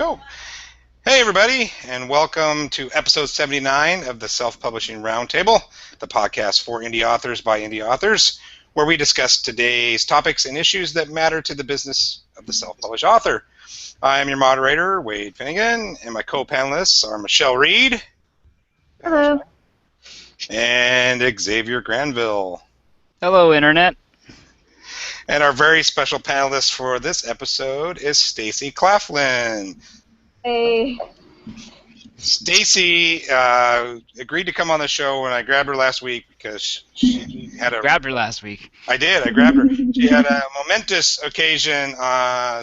go. Hey, everybody, and welcome to episode 79 of the Self-Publishing Roundtable, the podcast for indie authors by indie authors, where we discuss today's topics and issues that matter to the business of the self-published author. I am your moderator, Wade Finnegan, and my co-panelists are Michelle Reed. Hello. And Xavier Granville. Hello, Internet. And our very special panelist for this episode is Stacy Claflin. Hey. Stacy agreed to come on the show when I grabbed her last week because she had a... Grabbed her last week. I did. I grabbed her. She had a momentous occasion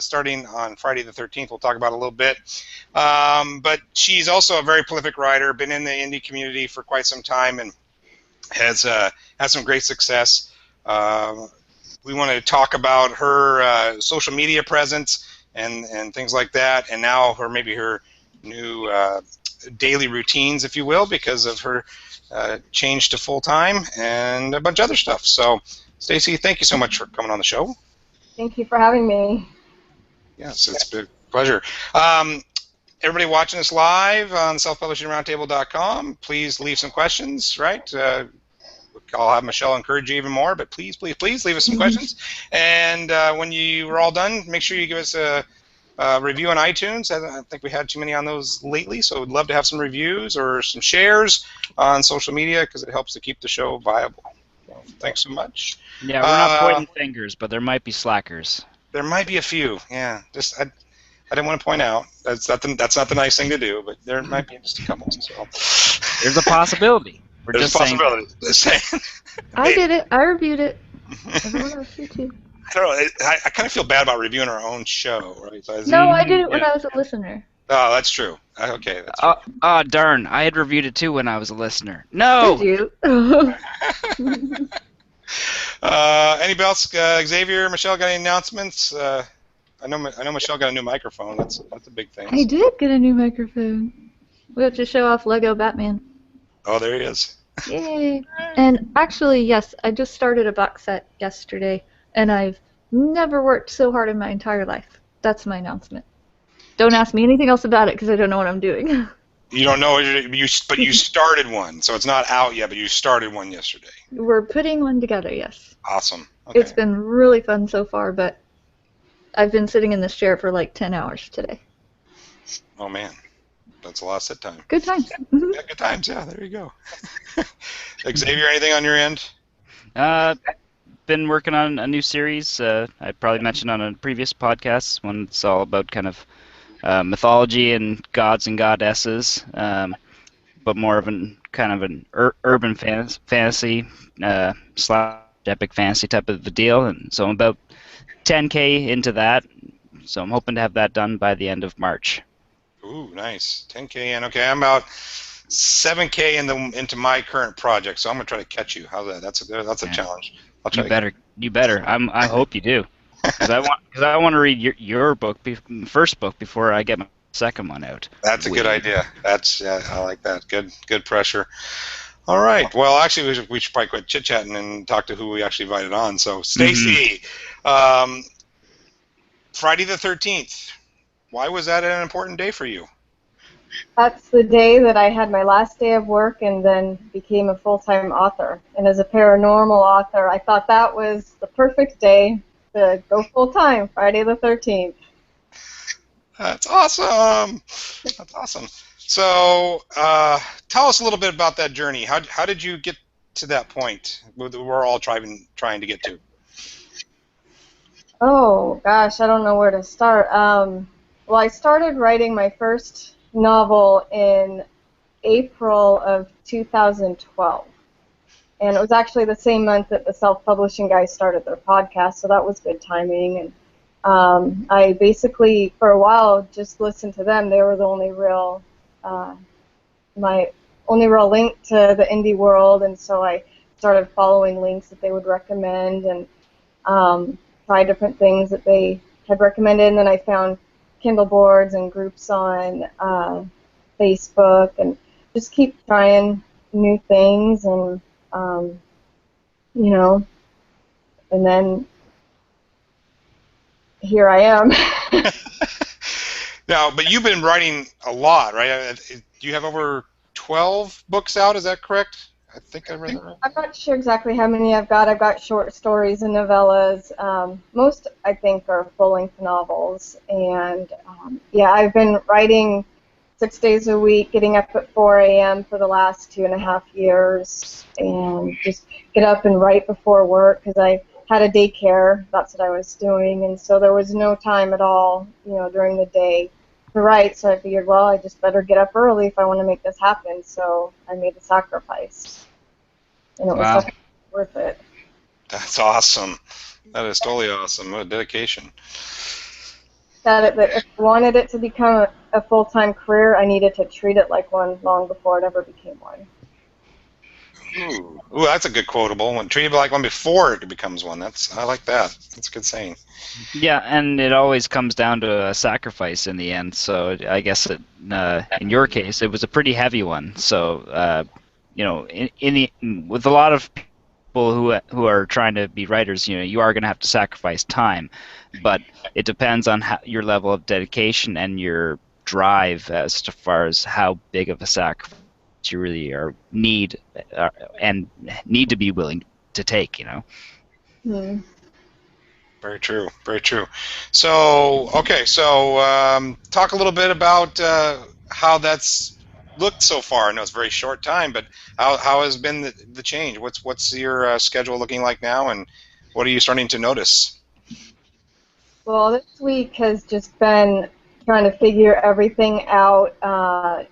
starting on Friday the 13th. We'll talk about it a little bit. But she's also a very prolific writer, been in the indie community for quite some time, and has had some great success. We want to talk about her social media presence and things like that, and now maybe her new daily routines, if you will, because of her change to full-time and a bunch of other stuff. So, Stacy, thank you so much for coming on the show. Thank you for having me. Yes, it's been a pleasure. Everybody watching us live on selfpublishingroundtable.com, please leave some questions, right? I'll have Michelle encourage you even more, but please, please, please leave us some questions. And when you are all done, make sure you give us a review on iTunes. I don't think we had too many on those lately, so we'd love to have some reviews or some shares on social media because it helps to keep the show viable. So, thanks so much. Yeah, we're not pointing fingers, but there might be slackers. There might be a few, yeah. Just I didn't want to point out. That's not the nice thing to do, but there might be just a couple. So there's a possibility. There's a possibility. I did it. I reviewed it. Everyone else did too. I don't know. I kind of feel bad about reviewing our own show, right? So No, I did it when I was a listener. Oh, that's true. Okay, that's true. Darn. I had reviewed it too when I was a listener. No! Did you? Anybody else? Xavier, Michelle, got any announcements? I know Michelle got a new microphone. That's a big thing. I did get a new microphone. We have to show off Lego Batman. Oh, there he is. Yay! And actually, yes, I just started a box set yesterday, and I've never worked so hard in my entire life. That's my announcement. Don't ask me anything else about it because I don't know what I'm doing. You don't know, but you started one, so it's not out yet, but you started one yesterday. We're putting one together, yes. Awesome. Okay. It's been really fun so far, but I've been sitting in this chair for like 10 hours today. Oh, man. That's a lot of sit time. Good times. Yeah, good times. Yeah, there you go. Xavier, anything on your end? Been working on a new series. I probably mentioned on a previous podcast when it's all about kind of mythology and gods and goddesses, but more of an urban fantasy slash epic fantasy type of a deal. And so I'm about 10K into that. So I'm hoping to have that done by the end of March. Ooh, nice. 10K in. Okay, I'm about 7K into my current project, so I'm gonna try to catch you. How's that? That's a challenge. I'll try. You better. I hope you do, because I want to read your book, first book, before I get my second one out. That's a good idea. I like that. Good pressure. All right. Well, actually, we should probably quit chit chatting and talk to who we actually invited on. So, Stacy, Friday the 13th. Why was that an important day for you? That's the day that I had my last day of work and then became a full-time author. And as a paranormal author, I thought that was the perfect day to go full-time, Friday the 13th. That's awesome. That's awesome. So tell us a little bit about that journey. How did you get to that point we're all trying to get to? Oh, gosh, I don't know where to start. Well, I started writing my first novel in April of 2012. And it was actually the same month that the self-publishing guys started their podcast, so that was good timing. And I basically, for a while, just listened to them. They were the only real, my only real link to the indie world, and so I started following links that they would recommend and try different things that they had recommended, and then I found Kindle boards and groups on Facebook, and just keep trying new things, and you know, and then here I am. Now, but you've been writing a lot, right? Do you have over 12 books out? Is that correct? I think I read that right. I'm not sure exactly how many I've got. I've got short stories and novellas. Most, I think, are full-length novels. And, yeah, I've been writing 6 days a week, getting up at 4 a.m. for the last 2.5 years, and just get up and write before work because I had a daycare. That's what I was doing. And so there was no time at all, during the day to write. So I figured, well, I just better get up early if I want to make this happen. So I made the sacrifice. And it was Wow. definitely worth it. That's awesome. That is totally awesome. What a dedication. That if I wanted it to become a full-time career, I needed to treat it like one long before it ever became one. Ooh, that's a good quotable. When treat it like one before it becomes one. I like that. That's a good saying. Yeah, and it always comes down to a sacrifice in the end. So I guess in your case, it was a pretty heavy one. So with a lot of people who are trying to be writers, you are going to have to sacrifice time, but it depends on your level of dedication and your drive as far as how big of a sacrifice you really need to be willing to take. Hmm. Very true. Very true. So, okay. So, talk a little bit about how that's looked so far. I know it's a very short time, but how has been the change? What's your schedule looking like now, and what are you starting to notice? Well, this week has just been trying to figure everything out. I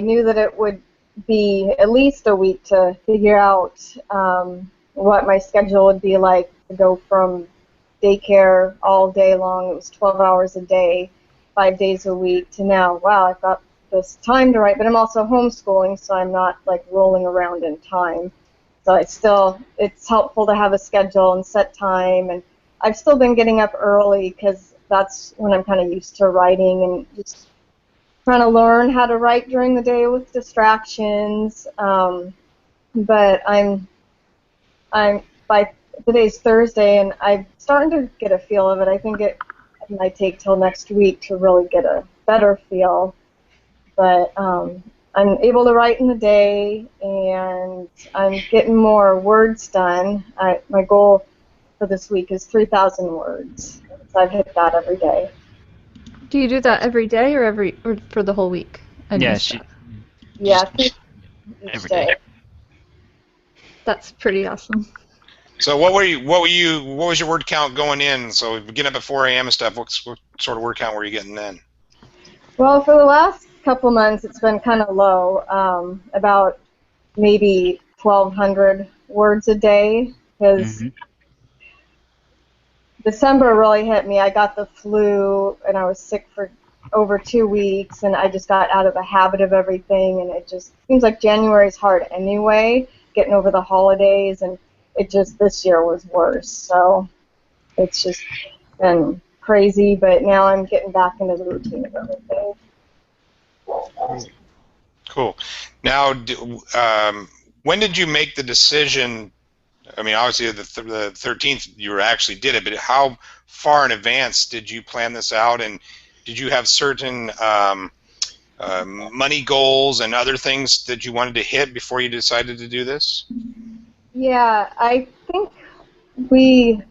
knew that it would be at least a week to figure out what my schedule would be like to go from daycare all day long. It was 12 hours a day, 5 days a week, to now, wow, I've got this time to write, but I'm also homeschooling, so I'm not like rolling around in time. So it's helpful to have a schedule and set time, and I've still been getting up early because that's when I'm kind of used to writing and just trying to learn how to write during the day with distractions. But I'm by today's Thursday, and I'm starting to get a feel of it. I think it might take till next week to really get a better feel. But I'm able to write in the day, and I'm getting more words done. My goal for this week is 3,000 words. So I've hit that every day. Do you do that every day or for the whole week? Yeah, Yeah, just each every day. day. That's pretty awesome. So, what was your word count going in? So, getting up at 4 a.m. and stuff. What sort of word count were you getting then? Well, for the last couple months, it's been kind of low, about maybe 1,200 words a day, because December really hit me. I got the flu, and I was sick for over 2 weeks, and I just got out of the habit of everything, and it just seems like January's hard anyway, getting over the holidays, and this year was worse. So it's just been crazy, but now I'm getting back into the routine of everything. Cool. Now, when did you make the decision? I mean, obviously, the 13th you actually did it, but how far in advance did you plan this out, and did you have certain money goals and other things that you wanted to hit before you decided to do this? Yeah, I think we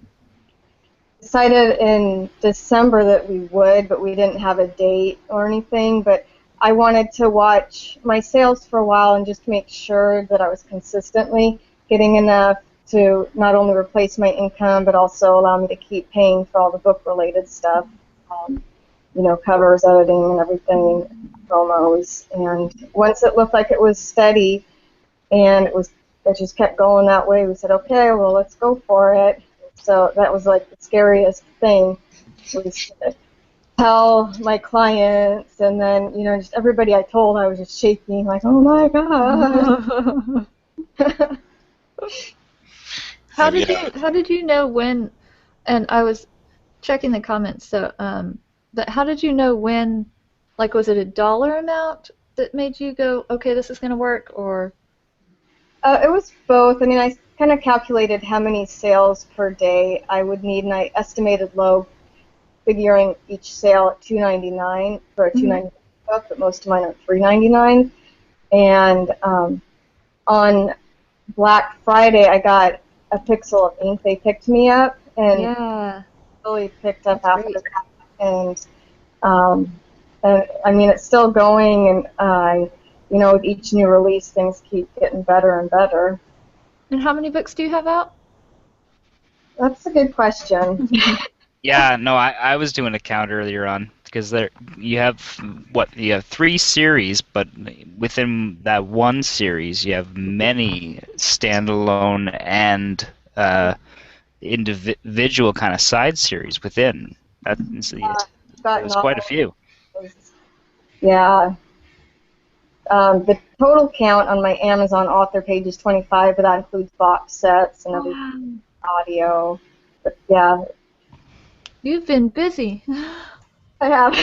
decided in December that we would, but we didn't have a date or anything. But I wanted to watch my sales for a while and just make sure that I was consistently getting enough to not only replace my income, but also allow me to keep paying for all the book-related stuff, covers, editing, and everything, promos. And once it looked like it was steady, and it just kept going that way, we said, okay, well, let's go for it. So that was like the scariest thing, was to tell my clients, and then just everybody I told, I was just shaking, like, oh my god. How did you know when? And I was checking the comments, so but how did you know when? Like, was it a dollar amount that made you go, okay, this is going to work, or? It was both. I mean, I kind of calculated how many sales per day I would need, and I estimated low figuring each sale at $2.99 for a $2.99 book, but most of mine are $3.99. And on Black Friday, I got a pixel of ink. They picked me up, and Yeah. really picked up That's after great. that. And I mean, it's still going, and you know, with each new release, things keep getting better and better. And how many books do you have out? That's a good question. Yeah, no, I was doing a count earlier on because you have 3 series, but within that one series you have many standalone and individual kind of side series within. There's quite a few. Yeah. The total count on my Amazon author page is 25, but that includes box sets and everything, audio. But yeah, You've been busy. I have.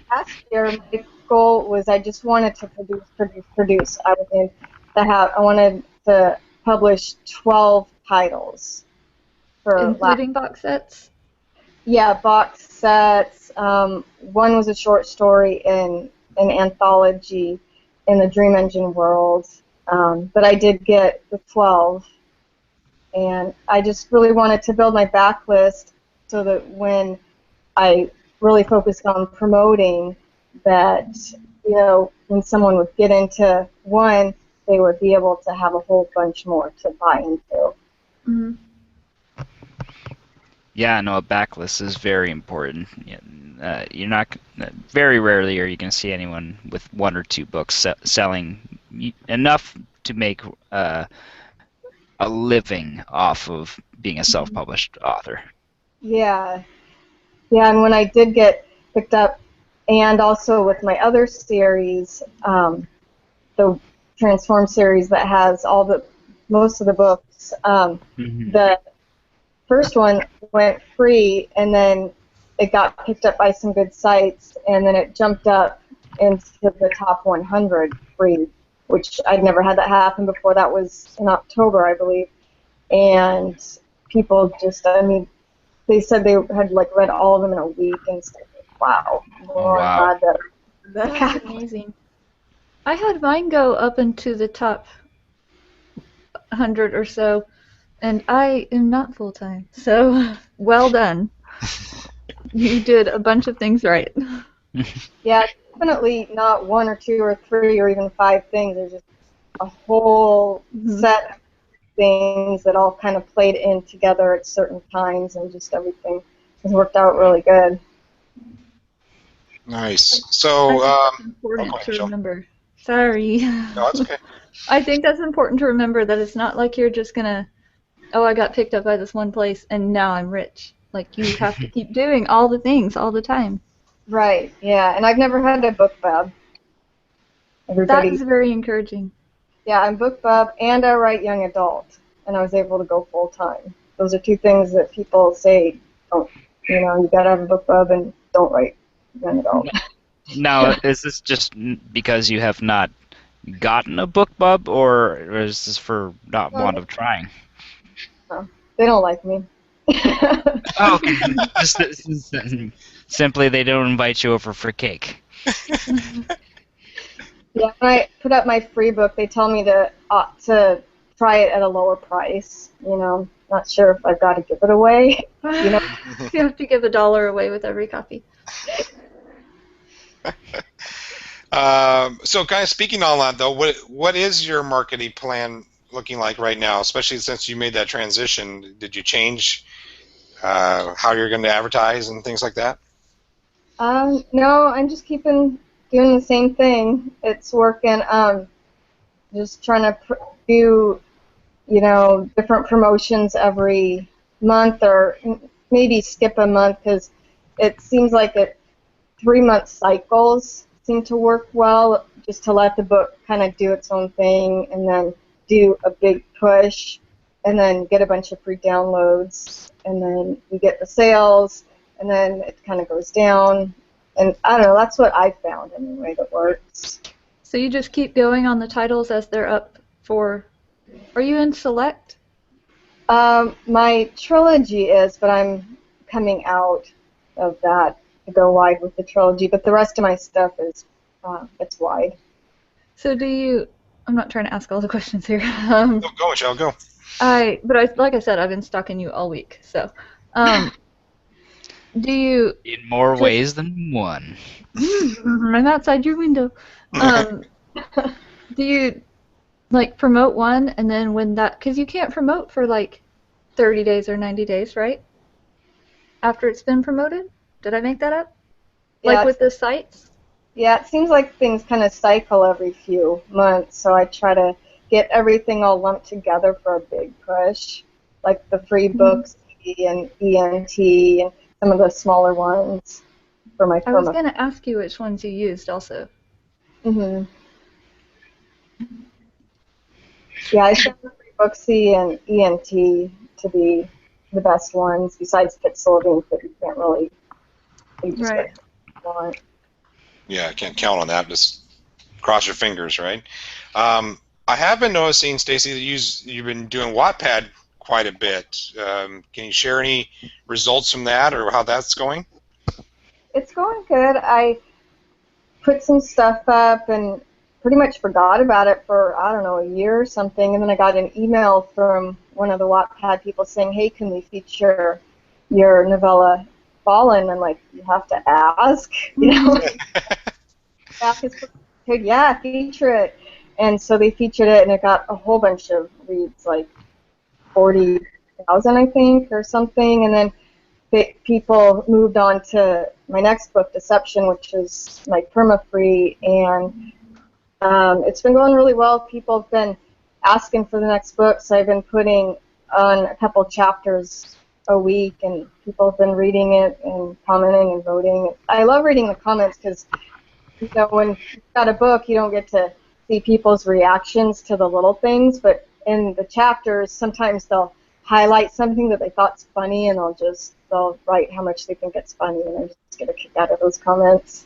Last year, my goal was I just wanted to produce. I wanted to publish 12 titles for Including box sets? Yeah, box sets. One was a short story in an anthology in the Dream Engine world, but I did get the 12, and I just really wanted to build my backlist so that when I really focused on promoting, that you know, when someone would get into one, they would be able to have a whole bunch more to buy into. Mm-hmm. Yeah, no, a backlist is very important. You're not very rarely are you going to see anyone with 1 or 2 books selling enough to make a living off of being a self-published author. Yeah, yeah, and when I did get picked up, and also with my other series, the Transform series that has most of the books, the first one went free, and then it got picked up by some good sites, and then it jumped up into the top 100 free, which I'd never had that happen before. That was in October, I believe, and people just, I mean, they said they had like read all of them in a week, and said, wow, well, I'm glad that That's happened. amazing. I had mine go up into the top 100 or so, and I am not full-time, so well done. You did a bunch of things right. Yeah, definitely not 1 or 2 or 3 or even 5 things. There's just a whole set of things that all kind of played in together at certain times, and just everything has worked out really good. Nice. I So, think that's important go ahead, to Jill. remember. Sorry. No, that's okay. I think that's important to remember, that it's not like you're just gonna, oh, I got picked up by this one place and now I'm rich. Like, you have to keep doing all the things all the time. Right, yeah, and I've never had a book bub. That is very encouraging. Yeah, I'm book bub and I write young adult, and I was able to go full time. Those are 2 things that people say, don't, you know, you gotta have a book bub and don't write young adult. Now, is this just because you have not gotten a book bub, or is this for not want of trying? No, they don't like me. Oh, okay. Just simply they don't invite you over for cake. Yeah, when I put up my free book, they tell me to try it at a lower price. You know, not sure if I've got to give it away. You know, You have to give $1 away with every copy. So, kind of speaking on that, though, what is your marketing plan looking like right now, especially since you made that transition? Did you change how you're going to advertise and things like that? no, I'm just doing the same thing. It's working. Just trying to do, you know, different promotions every month, or maybe skip a month, because it seems like 3-month cycles seem to work well, just to let the book kind of do its own thing, and then do a big push, and then get a bunch of free downloads, and then you get the sales, and then it kind of goes down. And I don't know, that's what I found anyway that works. So you just keep going on the titles as they're up for... Are you in Select? My trilogy is, but I'm coming out of that to go wide with the trilogy, but the rest of my stuff is it's wide. So do you? I'm not trying to ask all the questions here. Go, Michelle, go. Like I said, I've been stalking you all week. So, do you? In more ways than one. I'm outside your window. Do you like promote one and then when that? Because you can't promote for like 30 days or 90 days, right? After it's been promoted? Did I make that up? Yeah, Like with the sites? Yeah, it seems like things kind of cycle every few months, so I try to get everything all lumped together for a big push, like the free books and ENT and some of the smaller ones for my I was perma. going to ask you which ones you used also. Mm-hmm. Yeah, I found the free booksy and ENT to be the best ones, besides Pixel, but you can't really, you just Right. want. Yeah, I can't count on that. Just cross your fingers, right? I have been noticing, Stacy, that you've been doing Wattpad quite a bit. Can you share any results from that or how that's going? It's going good. I put some stuff up and pretty much forgot about it for, I don't know, a year or something, and then I got an email from one of the Wattpad people saying, hey, can we feature your novella Fallen? I'm like, you have to ask, you know? Yeah, feature it. And so they featured it, and it got a whole bunch of reads, like 40,000, I think, or something, and then people moved on to my next book, Deception, which is like perma-free, and it's been going really well. People have been asking for the next book, so I've been putting on a couple chapters a week, and people have been reading it and commenting and voting. I love reading the comments because, you know, when you've got a book, you don't get to see people's reactions to the little things, but in the chapters, sometimes they'll highlight something that they thought's funny, and they'll write how much they think it's funny, and I just get a kick out of those comments.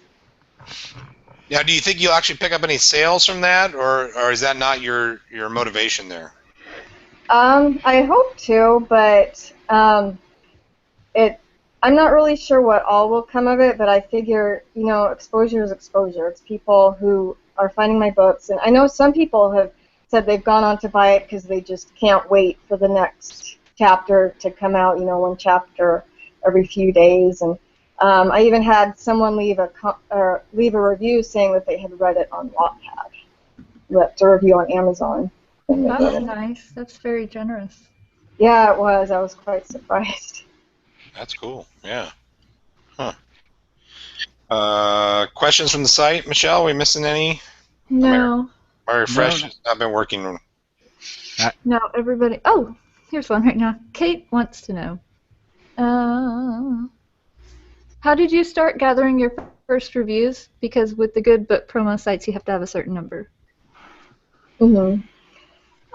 Now, do you think you'll actually pick up any sales from that, or is that not your motivation there? I hope to, but I'm not really sure what all will come of it, but I figure, you know, exposure is exposure. It's people who are finding my books, and I know some people have said they've gone on to buy it because they just can't wait for the next chapter to come out, you know, one chapter every few days, and I even had someone leave a review saying that they had read it on Wattpad. Left a review on Amazon. That's nice. That's very generous. Yeah, it was. I was quite surprised. That's cool. Yeah. Huh. Questions from the site, Michelle? Are we missing any? No. My refresh has not been working. No, everybody. Oh, here's one right now. Kate wants to know. How did you start gathering your first reviews? Because with the good book promo sites, you have to have a certain number. Mm-hmm.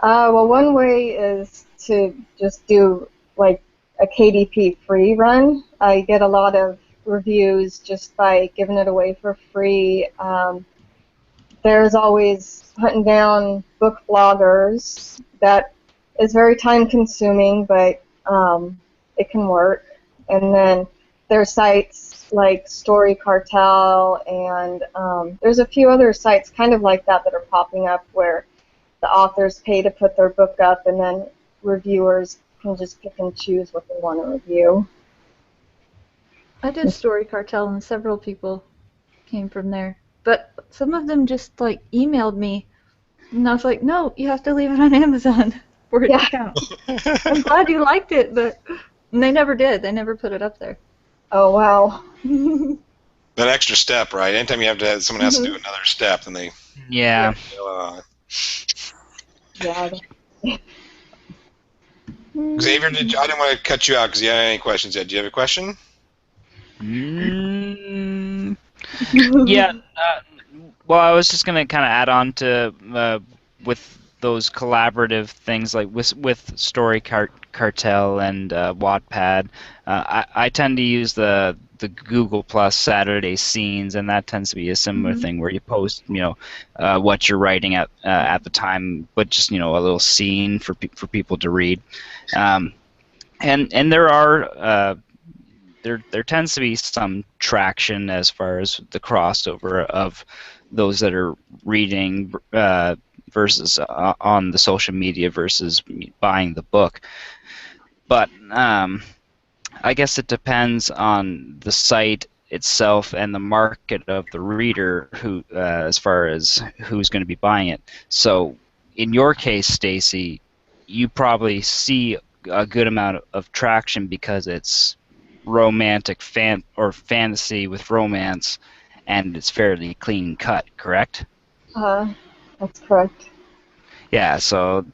Well, one way is to just do like a KDP free run. I get a lot of reviews just by giving it away for free. There's always hunting down book bloggers. That is very time consuming, but it can work. And then there's sites like Story Cartel, and there's a few other sites kind of like that are popping up where the authors pay to put their book up, and then reviewers can just pick and choose what they want to review. I did Story Cartel, and several people came from there. But some of them just, like, emailed me, and I was like, no, you have to leave it on Amazon for it to count. I'm glad you liked it, but and they never did. They never put it up there. Oh, wow. That extra step, right? Anytime you have to have someone has to do another step, then they... Yeah. Yeah. Xavier, I didn't want to cut you out because you had any questions yet. Do you have a question? Yeah. Well, I was just gonna kind of add on to with those collaborative things like with Story Cartel and Wattpad. I tend to use the Google Plus Saturday scenes, and that tends to be a similar thing where you post, you know, what you're writing at the time, but just, you know, a little scene for people to read. And there are there tends to be some traction as far as the crossover of those that are reading versus on the social media versus buying the book. But I guess it depends on the site itself and the market of the reader who as far as who's going to be buying it. So in your case, Stacy, you probably see a good amount of traction because it's romantic fantasy with romance, and it's fairly clean cut, correct? That's correct. Yeah, so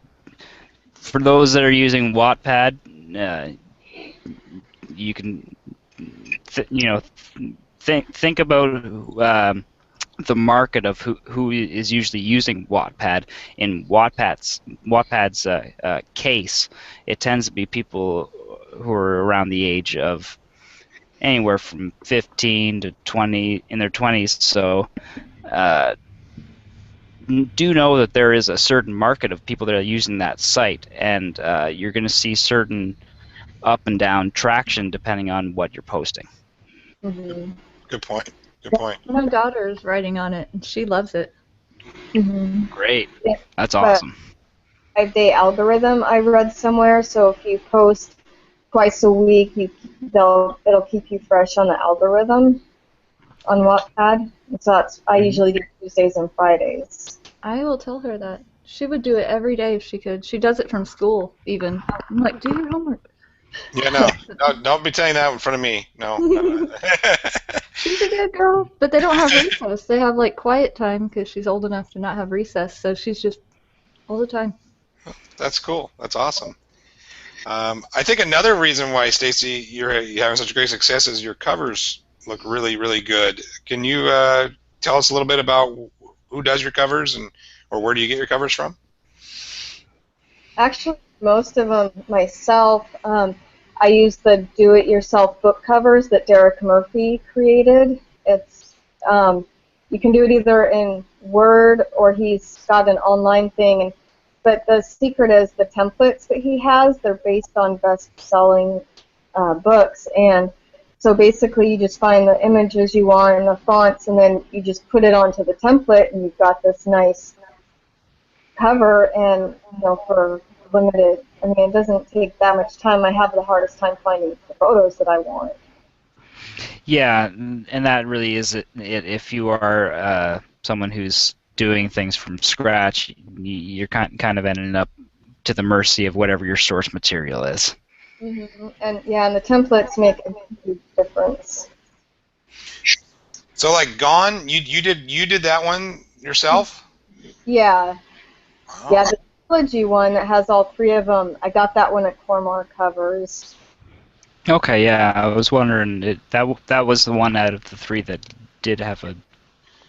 for those that are using Wattpad, you can think about the market of who is usually using Wattpad. In Wattpad's case, it tends to be people who are around the age of anywhere from 15 to 20 in their 20s. So do know that there is a certain market of people that are using that site, and you're going to see certain up and down traction depending on what you're posting. Mm-hmm. Good point. Good point. My daughter is writing on it, and she loves it. Mm-hmm. Great. Yeah, That's awesome. 5-day algorithm I read somewhere, so if you post twice a week, it'll keep you fresh on the algorithm on Wattpad. So I usually do Tuesdays and Fridays. I will tell her that. She would do it every day if she could. She does it from school, even. I'm like, do your homework. Yeah, no, don't be telling that in front of me. No. She's a good girl. But they don't have recess. They have, like, quiet time because she's old enough to not have recess. So she's just all the time. That's cool. That's awesome. I think another reason why, Stacy, you're having such great success is your covers look really, really good. Can you tell us a little bit about who does your covers or where do you get your covers from? Actually, most of them myself. I use the do-it-yourself book covers that Derek Murphy created. It's you can do it either in Word or he's got an online thing. But the secret is the templates that he has. They're based on best-selling books, and so basically you just find the images you want and the fonts, and then you just put it onto the template, and you've got this nice cover. And for limited, I mean, it doesn't take that much time. I have the hardest time finding the photos that I want. Yeah, and that really is it. If you are someone who's doing things from scratch, you're kind of ending up to the mercy of whatever your source material is. Mm-hmm. And the templates make a huge difference. So, like Gone, you did that one yourself? Yeah. Wow. Yeah, the trilogy one that has all three of them, I got that one at Cormor Covers. Okay, yeah, I was wondering that was the one out of the three that did have a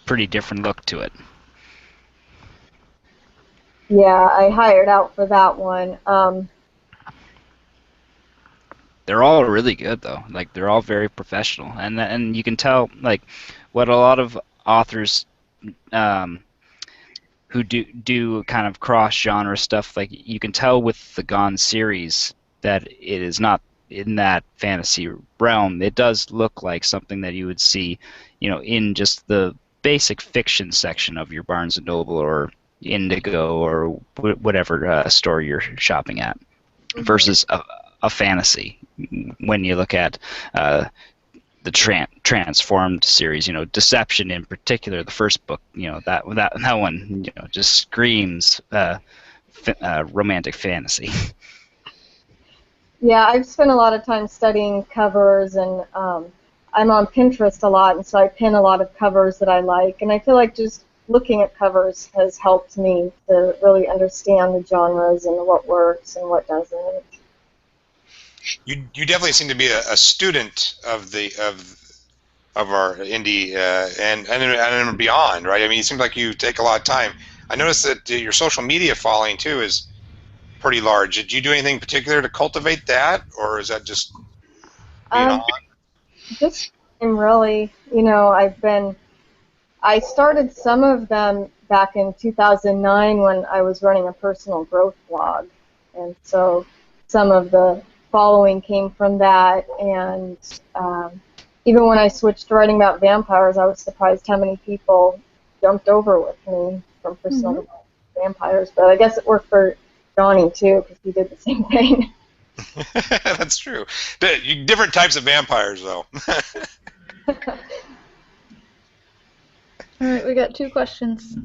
pretty different look to it. Yeah, I hired out for that one. They're all really good though. Like they're all very professional, and you can tell like what a lot of authors who do kind of cross genre stuff. Like you can tell with the Gone series that it is not in that fantasy realm. It does look like something that you would see, in just the basic fiction section of your Barnes and Noble or Indigo or whatever store you're shopping at, versus a fantasy. When you look at the Transformed series, Deception in particular, the first book, that one, just screams romantic fantasy. Yeah, I've spent a lot of time studying covers, and I'm on Pinterest a lot, and so I pin a lot of covers that I like, and I feel like just looking at covers has helped me to really understand the genres and what works and what doesn't. You definitely seem to be a student of our indie and beyond, right? I mean, it seems like you take a lot of time. I noticed that your social media following too is pretty large. Did you do anything particular to cultivate that, or is that just being on? Just really, I started some of them back in 2009 when I was running a personal growth blog, and so some of the following came from that, and even when I switched to writing about vampires, I was surprised how many people jumped over with me from personal vampires. But I guess it worked for Johnny too, because he did the same thing. That's true. Different types of vampires, though. All right, we got 2 questions.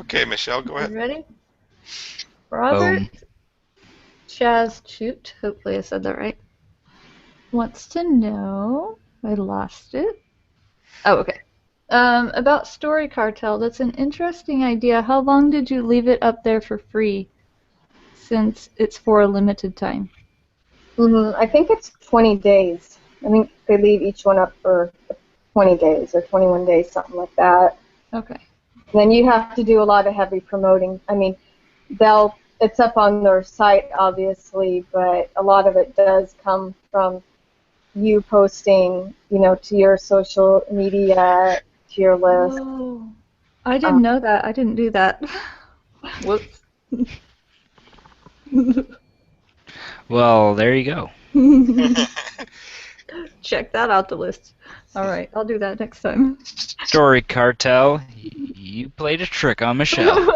Okay, Michelle, go You ahead. ready? Robert Chazchut, hopefully I said that right, wants to know, I lost it. Oh, okay. About Story Cartel, that's an interesting idea. How long did you leave it up there for free, since it's for a limited time? I think it's 20 days. I think they leave each one up for 20 days or 21 days, something like that. Okay. And then you have to do a lot of heavy promoting. I mean, it's up on their site, obviously, but a lot of it does come from you posting, to your social media, to your list. Oh, I didn't know that. I didn't do that. Whoops. Well, there you go. Check that out the list. All right, I'll do that next time. Story Cartel, you played a trick on Michelle.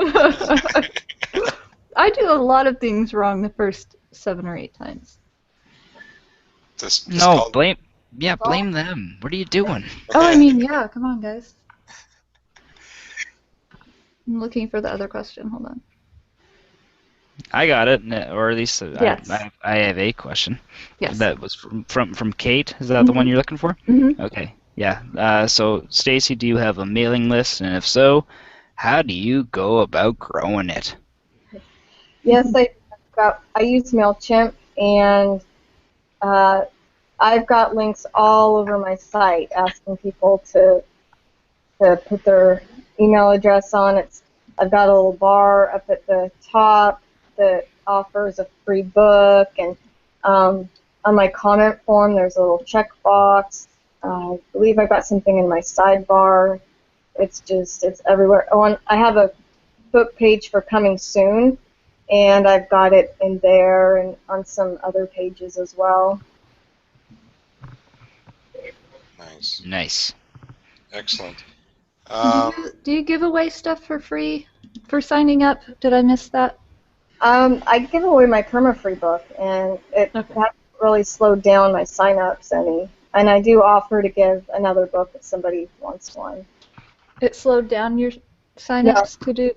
I do a lot of things wrong the first 7 or 8 times. Blame them. What are you doing? Oh, I mean, yeah, come on, guys. I'm looking for the other question. Hold on. I got it, or at least Yes. I have a question. Yes. That was from Kate. Is that the one you're looking for? Mm-hmm. Okay. Yeah. So, Stacy, do you have a mailing list? And if so, how do you go about growing it? Yes, I use MailChimp, and I've got links all over my site asking people to put their email address on. I've got a little bar up at the top that offers a free book, and on my comment form there's a little checkbox. I believe I've got something in my sidebar. It's everywhere. Oh, I have a book page for coming soon, and I've got it in there and on some other pages as well. Nice. Excellent. Do you give away stuff for free for signing up? Did I miss that? I give away my perma-free book, and it hasn't really slowed down my sign-ups any. And I do offer to give another book if somebody wants one. It slowed down your sign-ups to do?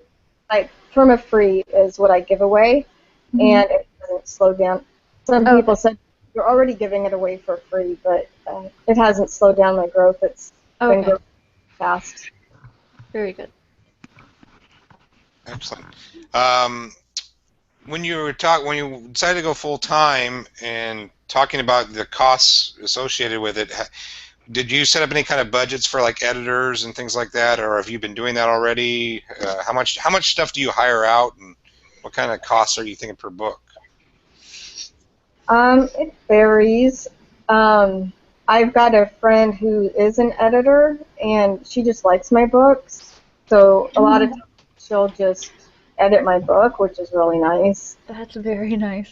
Like, perma-free is what I give away, and it hasn't slowed down. Some people said, you're already giving it away for free, but it hasn't slowed down my growth. It's been growing fast. Very good. Excellent. When you decided to go full time and talking about the costs associated with it, did you set up any kind of budgets for like editors and things like that, or have you been doing that already? How much stuff do you hire out, and what kind of costs are you thinking per book? It varies. I've got a friend who is an editor, and she just likes my books. So a lot of times she'll just edit my book, which is really nice. That's very nice.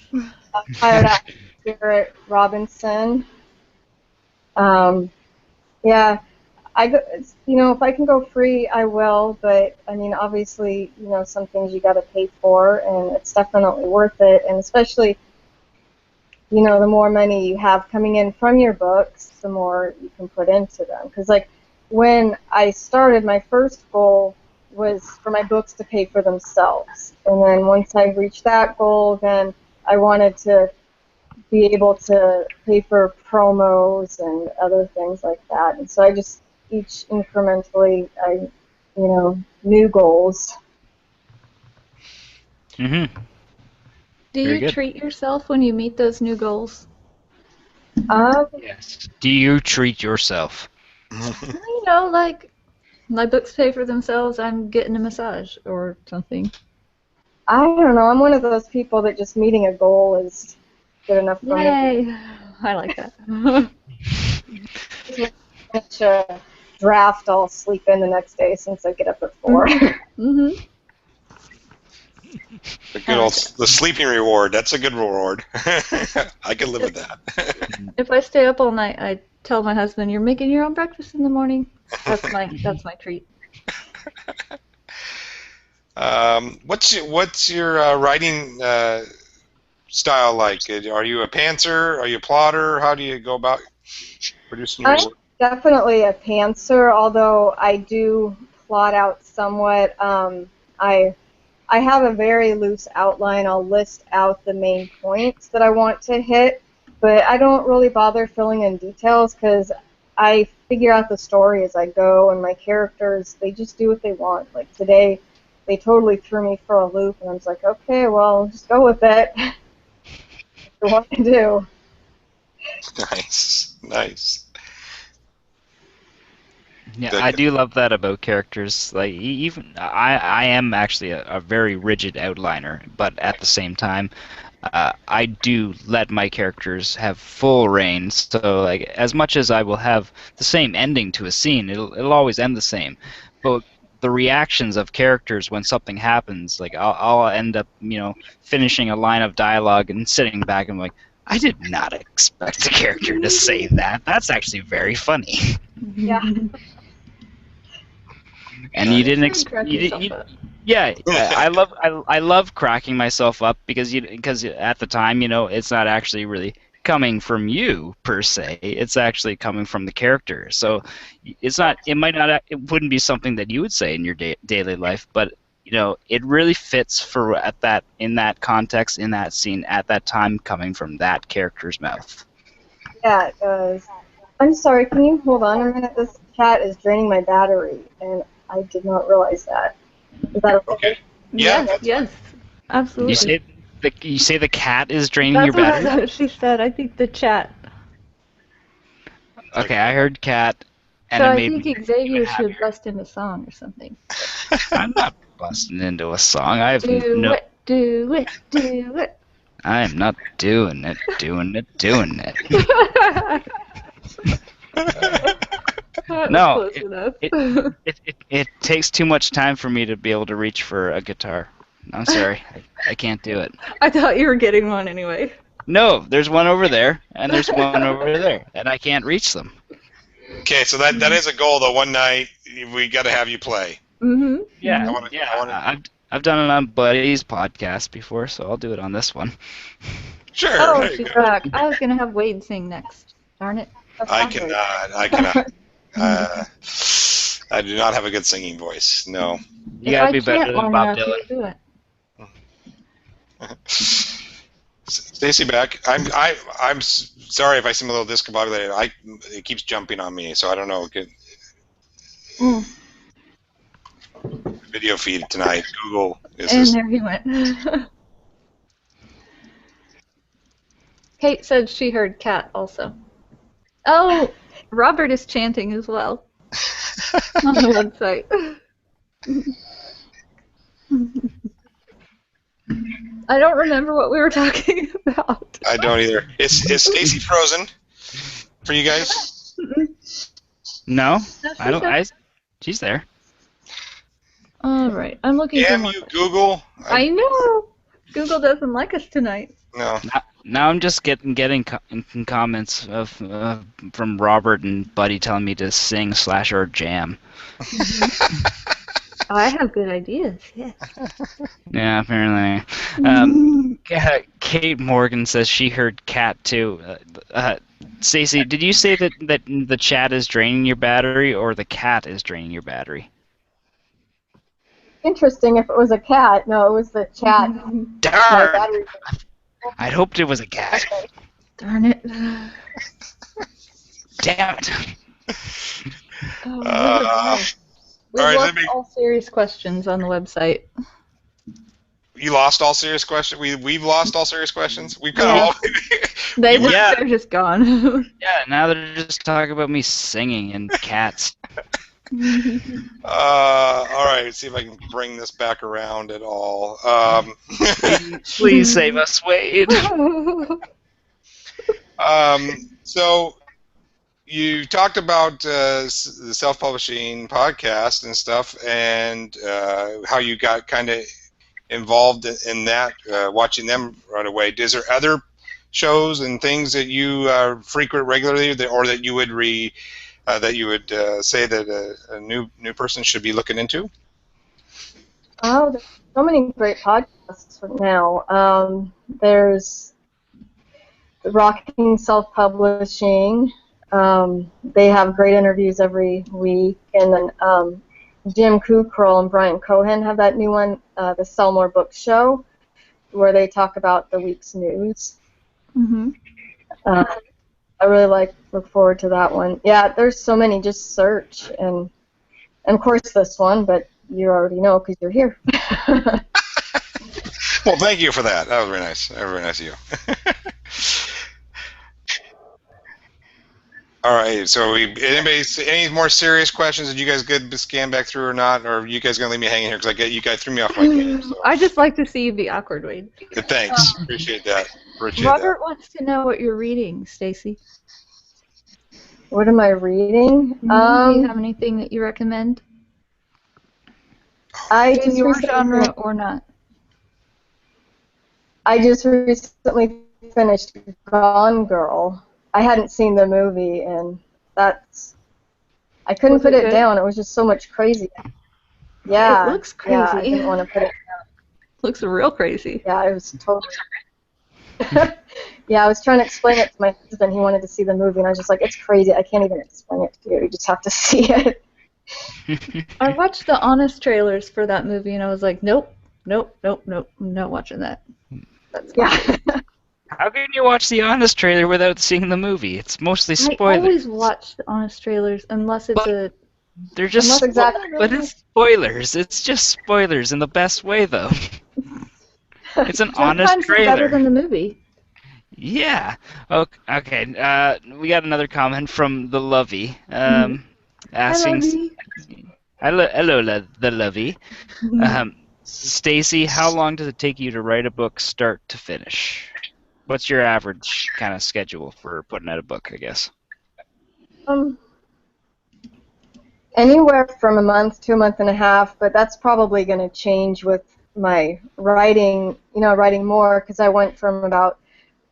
I hired out Garrett Robinson. Yeah, if I can go free, I will. But I mean, obviously, some things you got to pay for, and it's definitely worth it. And especially, the more money you have coming in from your books, the more you can put into them. Because like when I started, my first goal was for my books to pay for themselves. And then once I reached that goal, then I wanted to be able to pay for promos and other things like that. And so I just, each incrementally, new goals. Mm-hmm. Do you treat yourself when you meet those new goals? Yes. Do you treat yourself? Like my books pay for themselves, I'm getting a massage or something. I don't know. I'm one of those people that just meeting a goal is good enough for me. Yay! I like that. Finish a draft, I'll sleep in the next day since I get up at 4. The good old the sleeping reward. That's a good reward. I can live with that. If I stay up all night, I tell my husband, "You're making your own breakfast in the morning." That's my treat. What's your writing style like? Are you a pantser? Are you a plotter? How do you go about producing your I'm work? definitely a pantser, although I do plot out somewhat. I have a very loose outline. I'll list out the main points that I want to hit, but I don't really bother filling in details because I figure out the story as I go, and my characters, they just do what they want. Like today, they totally threw me for a loop, and I was like, okay, well, just go with it. What want to do. Nice. Yeah, I do love that about characters. Like even I am actually a very rigid outliner, but at the same time, I do let my characters have full reign. So like as much as I will have the same ending to a scene, it'll always end the same. But the reactions of characters when something happens, like I'll end up finishing a line of dialogue and sitting back and like, I did not expect the character to say that. That's actually very funny. Yeah. And you didn't Crack yourself up. yeah, I love cracking myself up because at the time it's not actually really coming from you per se, it's actually coming from the character. So it wouldn't be something that you would say in your daily life, but it really fits for in that context, in that scene, at that time, coming from that character's mouth. Yeah, it does. I'm sorry, can you hold on a minute? This cat is draining my battery, and I did not realize that. Is that okay? Yeah. Yes. Absolutely. You say the cat is draining your battery? That's what she said. I think the chat. Okay, I heard cat. And So it I made think me Xavier should bust into song or something. I'm not busting into a song. I have Do no. it, do it, do it. I am not doing it. No, Close enough. it takes too much time for me to be able to reach for a guitar. I'm sorry, I can't do it. I thought you were getting one anyway. No, there's one over there, and there's one over there, and I can't reach them. Okay, so that is a goal though. One night we got to have you play. Mm-hmm. Yeah, I I've done it on Buddy's podcast before, so I'll do it on this one. Sure. Oh, there you she's go. back. I was gonna have Wade sing next. Darn it. I cannot. I do not have a good singing voice. No. You gotta be better than Bob Dylan. Do it. Stacy back. I'm sorry if I seem a little discombobulated. It keeps jumping on me, so I don't know. Video feed tonight. Google is And this. there he went. Kate said she heard cat also. Oh, Robert is chanting as well on the website. I don't remember what we were talking about. I don't either. Is Stacy frozen for you guys? No, I don't. She's there. All right, I'm looking for Damn more. you, Google. I know. Google doesn't like us tonight. No. Now I'm just getting comments from Robert and Buddy telling me to sing / or jam. I have good ideas. Yeah. Yeah, apparently. Kate Morgan says she heard cat too. Stacy, did you say that the chat is draining your battery or the cat is draining your battery? Interesting if it was a cat. No, it was the chat. Darn! I'd hoped it was a cat. Okay. Darn it. Damn it. We all right, lost all serious questions on the website. You lost all serious questions? We've lost all serious questions? We've got all... They're just gone. Yeah, now they're just talking about me singing and cats. All right, let's see if I can bring this back around at all. Please save us, Wade. So you talked about the self-publishing podcast and stuff, and how you got kind of involved in that, watching them right away. Is there other shows and things that you frequent regularly, or that you would say that a new person should be looking into? Oh, there's so many great podcasts now. There's Rocking Self-Publishing. They have great interviews every week. And then Jim Kukral and Brian Cohen have that new one, the Sell More Books show, where they talk about the week's news. Mm-hmm. I really look forward to that one. Yeah, there's so many. Just search. And of course this one, but you already know because you're here. Well, thank you for that. That was very nice. Very nice of you. All right. So, any more serious questions? Did you guys good to scan back through or not? Or are you guys gonna leave me hanging here because you guys threw me off my game? So. I just like to see you be awkward, Wade. Thanks. Appreciate that. Robert wants to know what you're reading, Stacy. What am I reading? Do you have anything that you recommend? In your genre or not? I just recently finished Gone Girl. I hadn't seen the movie, and I couldn't put it down. It was just so much crazy. Yeah. It looks crazy. Yeah, I didn't want to put it down. Looks real crazy. Yeah, it was totally. Yeah, I was trying to explain it to my husband. He wanted to see the movie, and I was just like, it's crazy. I can't even explain it to you. You just have to see it. I watched the honest trailers for that movie, and I was like, nope, I'm not watching that. Yeah. How can you watch the honest trailer without seeing the movie? It's mostly spoilers. I always watch the honest trailers unless it's They're just but it's spoilers. It's just spoilers in the best way, though. It's an honest sometimes trailer. It's better than the movie. Yeah. Okay. We got another comment from the Lovey. Asking. Hello, the Lovey. Stacy, how long does it take you to write a book, start to finish? What's your average kind of schedule for putting out a book, I guess? Anywhere from a month to a month and a half, but that's probably going to change with my writing, writing more, because I went from about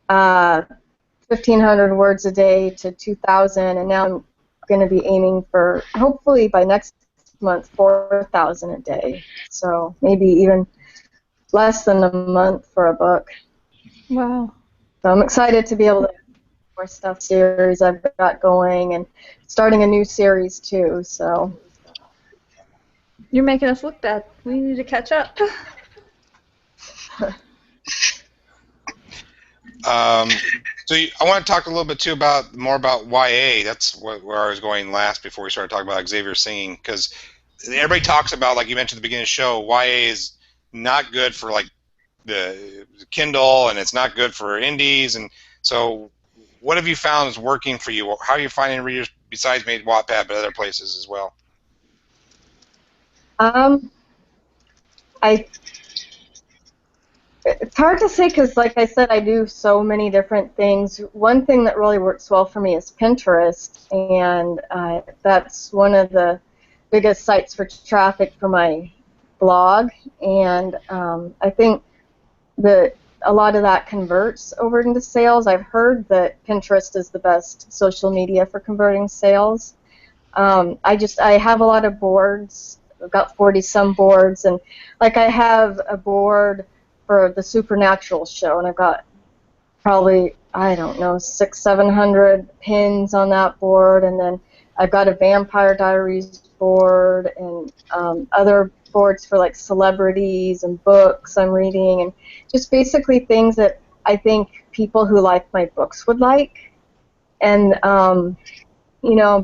1,500 words a day to 2,000, and now I'm going to be aiming for, hopefully by next month, 4,000 a day. So maybe even less than a month for a book. Wow. So I'm excited to be able to more stuff series I've got going, and starting a new series too. So you're making us look bad. We need to catch up. So I want to talk a little bit too more about YA. That's where I was going last before we started talking about Xavier singing, because everybody talks about, like you mentioned at the beginning of the show, YA is not good for like the Kindle, and it's not good for indies. And so, what have you found is working for you? How are you finding readers besides maybe Wattpad, but other places as well? It's hard to say because, like I said, I do so many different things. One thing that really works well for me is Pinterest, and that's one of the biggest sites for traffic for my blog. And I think that a lot of that converts over into sales. I've heard that Pinterest is the best social media for converting sales. I have a lot of boards. I've got 40-some boards, and like I have a board for the Supernatural show, and I've got probably, I don't know, 600-700 pins on that board, and then I've got a Vampire Diaries board, and other boards for like celebrities and books I'm reading, and just basically things that I think people who like my books would like, and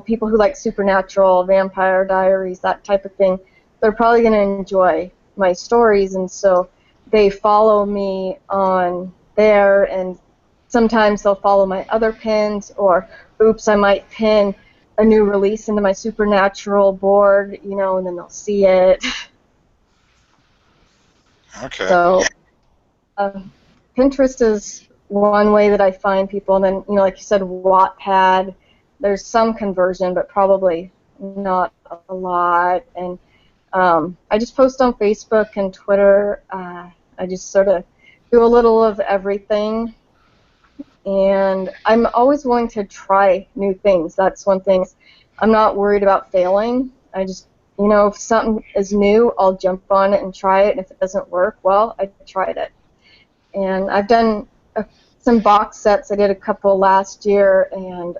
people who like Supernatural, Vampire Diaries, that type of thing, they're probably going to enjoy my stories, and so they follow me on there, and sometimes they'll follow my other pins, or oops, I might pin a new release into my Supernatural board, and then they'll see it. Okay. So Pinterest is one way that I find people, and then, like you said, Wattpad, there's some conversion, but probably not a lot, and I just post on Facebook and Twitter. I just sort of do a little of everything, and I'm always willing to try new things. That's one thing. I'm not worried about failing. I just, if something is new, I'll jump on it and try it, and if it doesn't work, well, I tried it. And I've done some box sets. I did a couple last year, and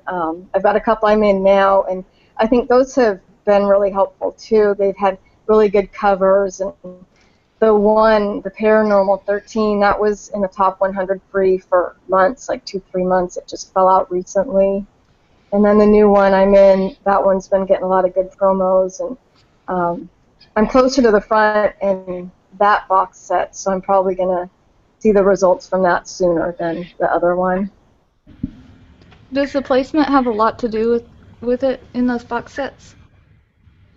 I've got a couple I'm in now, and I think those have been really helpful too. They've had really good covers, and the Paranormal 13, that was in the top 100 free for months, like 2-3 months. It just fell out recently. And then the new one I'm in, that one's been getting a lot of good promos, and I'm closer to the front in that box set, so I'm probably going to see the results from that sooner than the other one. Does the placement have a lot to do with it in those box sets?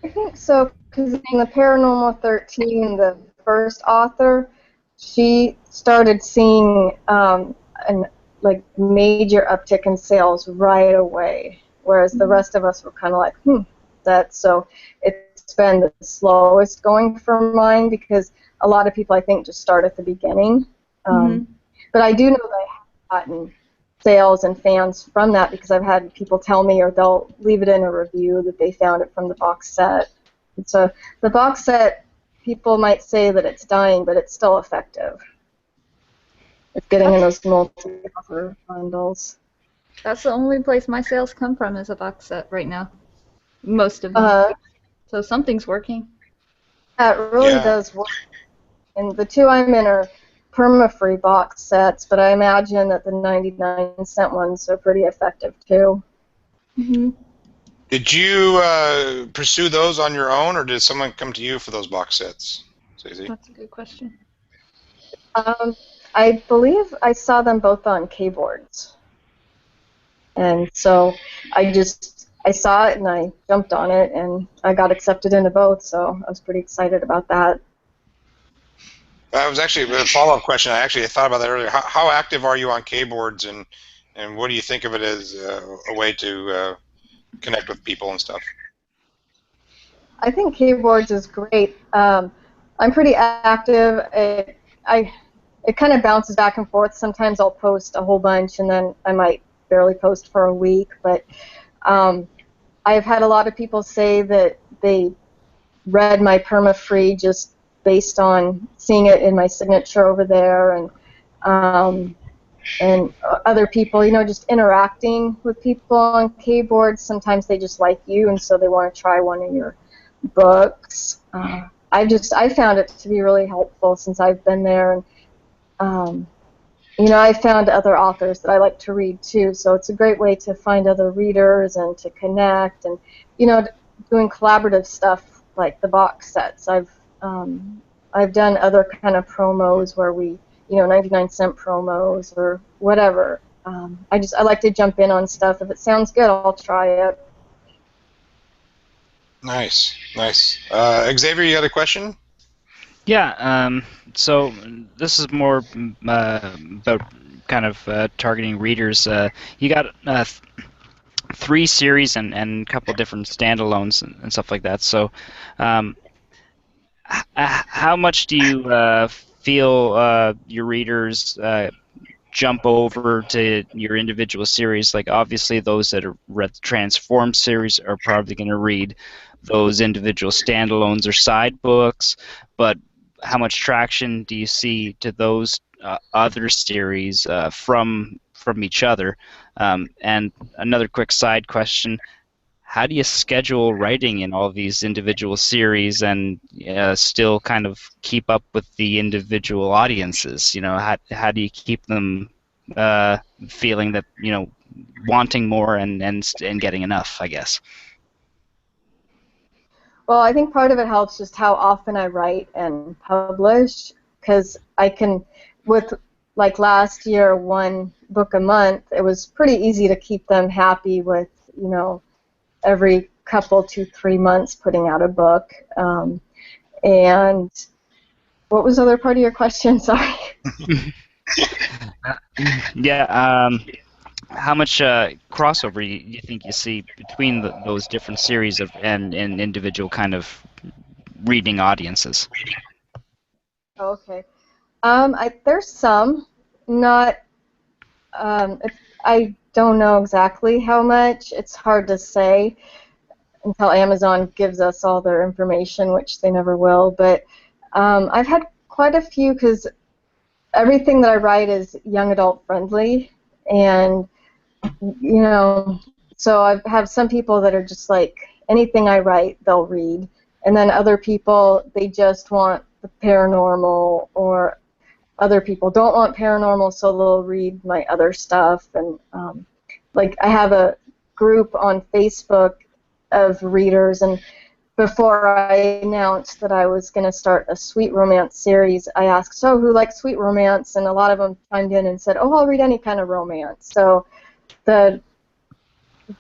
I think so, because in the Paranormal 13, the first author, she started seeing an major uptick in sales right away, whereas the rest of us were kind of like, so it's been the slowest going for mine, because a lot of people, I think, just start at the beginning. But I do know that I have gotten sales and fans from that, because I've had people tell me, or they'll leave it in a review, that they found it from the box set. And so the box set, people might say that it's dying, but it's still effective. It's getting in those multi-author bundles. That's the only place my sales come from, is a box set right now. Most of them. So something's working. That really does work. And the two I'm in are perma-free box sets, but I imagine that the 99-cent ones are pretty effective too. Did you pursue those on your own, or did someone come to you for those box sets, Stacy? That's a good question. I believe I saw them both on K-boards. And so I saw it and I jumped on it, and I got accepted into both, so I was pretty excited about that. That was actually a follow-up question. I thought about that earlier. How active are you on K-boards, and what do you think of it as a way to connect with people and stuff? I think K-boards is great. I'm pretty active. It kind of bounces back and forth. Sometimes I'll post a whole bunch, and then I might barely post for a week. But I've had a lot of people say that they read my perma-free just based on seeing it in my signature over there, and other people, just interacting with people on K-boards. Sometimes they just like you, and so they want to try one of your books. I found it to be really helpful since I've been there, and I found other authors that I like to read too. So it's a great way to find other readers and to connect, and doing collaborative stuff like the box sets. I've done other kind of promos where we, 99-cent promos or whatever. I like to jump in on stuff. If it sounds good, I'll try it. Nice. Xavier, you got a question? Yeah. So this is more about kind of targeting readers. You got 3 series and a couple different standalones and stuff like that. So, how much do you feel your readers jump over to your individual series? Like, obviously, those that are read the Transform series are probably going to read those individual standalones or side books, but how much traction do you see to those other series from each other? And another quick side question: how do you schedule writing in all these individual series and still kind of keep up with the individual audiences? How do you keep them feeling that wanting more and getting enough, I guess? Well, I think part of it helps just how often I write and publish, because I can, with like last year, 1 book a month, it was pretty easy to keep them happy with, every couple, 2-3 months putting out a book. And what was the other part of your question? Sorry. Yeah. How much crossover you think you see between those different series and individual kind of reading audiences? Okay. There's some, not. I don't know exactly how much. It's hard to say until Amazon gives us all their information, which they never will. But I've had quite a few because everything that I write is young adult friendly, and so I have some people that are just like anything I write, they'll read, and then other people they just want the paranormal, or other people don't want paranormal, so they'll read my other stuff. And like I have a group on Facebook of readers, and before I announced that I was going to start a sweet romance series, I asked, so who likes sweet romance? And a lot of them chimed in and said, oh, I'll read any kind of romance. So the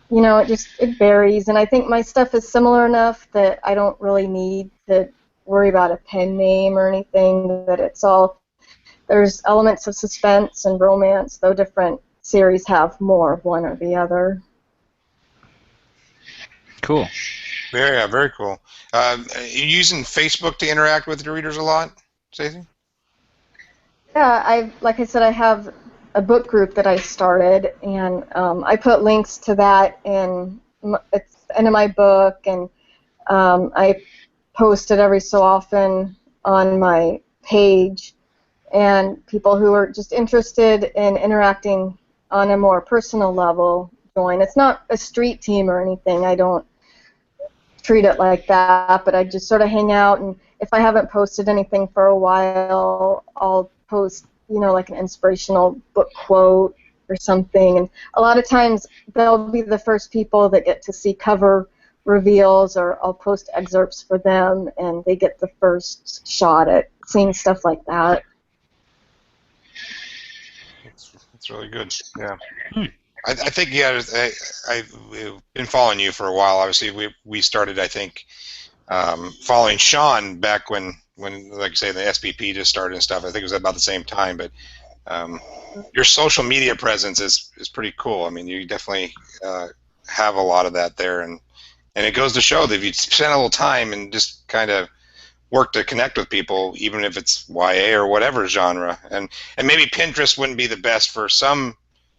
it varies, and I think my stuff is similar enough that I don't really need to worry about a pen name or anything, that it's all, there's elements of suspense and romance, though different series have more of one or the other. Cool. Very cool. Are you using Facebook to interact with your readers a lot, Stacy? Yeah, like I said, I have a book group that I started, and I put links to that it's the end of my book, and I post it every so often on my page, and people who are just interested in interacting on a more personal level join. It's not a street team or anything. I don't treat it like that, but I just sort of hang out, and if I haven't posted anything for a while, I'll post, like an inspirational book quote or something, and a lot of times they'll be the first people that get to see cover reveals, or I'll post excerpts for them, and they get the first shot at seeing stuff like that. That's really good. Yeah. I think I've been following you for a while. Obviously, we started, I think, following Sean back when like I say, the SPP just started and stuff. I think it was about the same time. But your social media presence is pretty cool. I mean, you definitely have a lot of that there, and it goes to show that if you spend a little time and just kind of work to connect with people, even if it's YA or whatever genre, and maybe Pinterest wouldn't be the best for some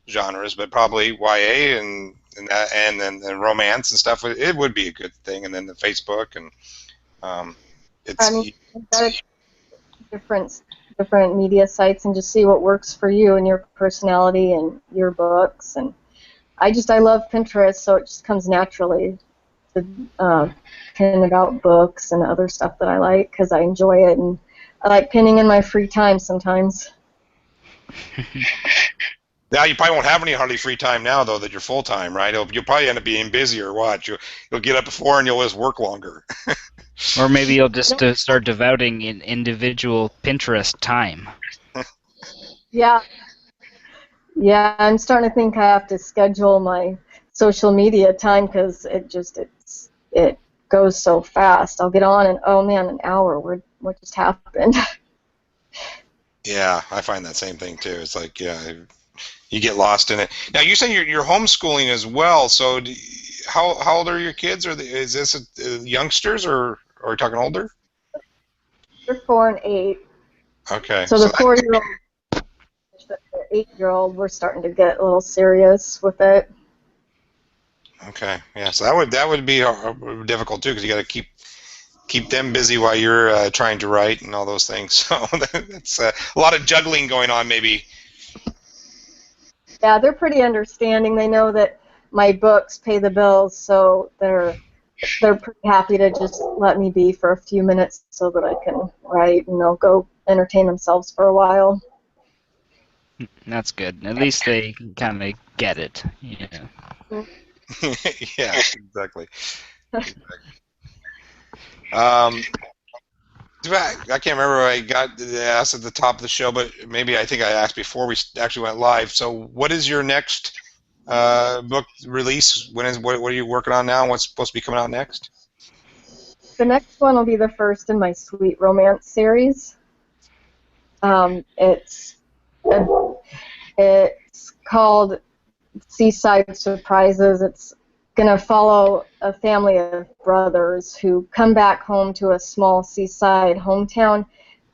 genres, but probably YA and then romance and stuff, it would be a good thing. And then the Facebook, and it's. I mean, you've got different media sites and just see what works for you and your personality and your books. And I love Pinterest, so it just comes naturally to pin about books and other stuff that I like because I enjoy it, and I like pinning in my free time sometimes. Now you probably won't have any hardly free time now, though, that you're full time, right? You'll probably end up being busy, or what? You'll get up before and you'll just work longer. Or maybe you'll just start devoting in individual Pinterest time. Yeah, I'm starting to think I have to schedule my social media time because it goes so fast. I'll get on and, oh man, an hour. What just happened? Yeah, I find that same thing too. It's like, yeah, you get lost in it. Now you say you're homeschooling as well. So how old are your kids? Is this youngsters, or are we talking older? They're 4 and 8. Okay. So the 4-year-old, the 8-year-old, we're starting to get a little serious with it. Okay. Yeah. So that would be difficult too, because you got to keep them busy while you're trying to write and all those things. So that's a lot of juggling going on, maybe. Yeah, they're pretty understanding. They know that my books pay the bills, so they're pretty happy to just let me be for a few minutes so that I can write, and they'll go entertain themselves for a while. That's good. At least they kind of get it. Yeah. Yeah, exactly. I can't remember what I got asked at the top of the show, but maybe I think I asked before we actually went live. So what is your next book release? What are you working on now? What's supposed to be coming out next? The next one will be the first in my sweet romance series. It's called Seaside Surprises. It's going to follow a family of brothers who come back home to a small seaside hometown